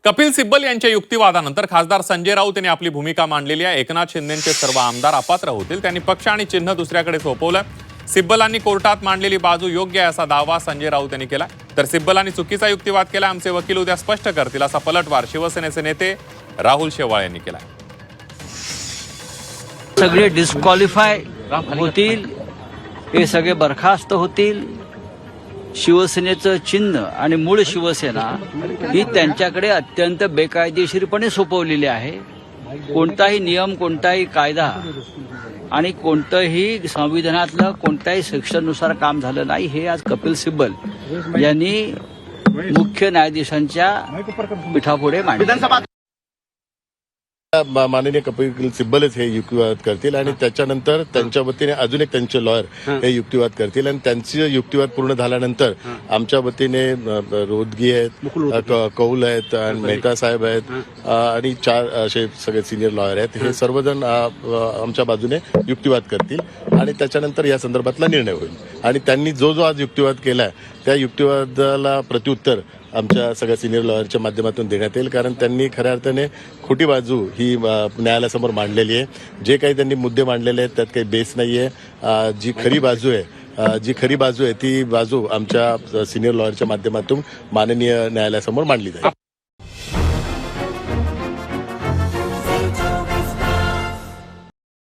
कपिल सिब्बल यांच्या युक्तिवादानंतर खासदार संजय राऊत यांनी आपली भूमिका मांडलेली आहे। एकनाथ शिंदेचे सर्व आमदार अपात्र होतील। त्यांनी पक्ष आणि चिन्ह दुसऱ्याकडे सोपवलं। सिब्बलांनी कोर्टात मांडलेली बाजू योग्य आहे असा दावा संजय राऊत यांनी केला। तर सिब्बलांनी चुकीचा युक्तिवाद केला, आमचे वकील उद्या स्पष्ट करतील असा पलटवार शिवसेनेचे नेते राहुल शेवाळे यांनी केला। सगळे डिस्क्वालिफाय होतील, हे सगळे बरखास्त होतील। शिवसेनेचं चिन्ह आणि मूळ शिवसेना ही त्यांच्याकडे अत्यंत बेकायदेशीरपणे सोपवलेली आहे। कोणताही नियम, कोणताही कायदा आणि कोणतंही संविधानातलं कोणत्याही सेक्शननुसार काम झालं नाही, हे आज कपिल सिब्बल यांनी मुख्य न्यायाधीशांच्या पीठापुढे मांडले। माननीय कपिल सिब्बलच हे युक्तिवाद करतील आणि त्याच्यानंतर त्यांच्या वतीने अजून एक त्यांचे लॉयर हे युक्तिवाद करतील आणि त्यांचे युक्तिवाद पूर्ण झाल्यानंतर आमच्या वतीने रोदगी आहेत, कौल आहेत आणि मेहता साहेब आहेत आणि 4 असे सगळे सिनियर लॉयर आहेत। हे सर्वजण आमच्या बाजूने युक्तिवाद करतील आणि त्याच्यानंतर या संदर्भातला निर्णय होईल। आणि त्यांनी जो आज युक्तिवाद केलाय त्या युक्तिवादाला प्रत्युत्तर आमच्या सगळ्या सिनियर लॉयरच्या माध्यमातून देण्यात येईल, कारण त्यांनी खऱ्या अर्थाने खोटी बाजू ही न्यायालयासमोर मांडलेली आहे। जे काही त्यांनी मुद्दे मांडलेले आहेत त्यात काही बेस नाही आहे। जी खरी बाजू आहे ती बाजू आमच्या सिनियर लॉयरच्या माध्यमातून माननीय न्यायालयासमोर मांडली जाईल।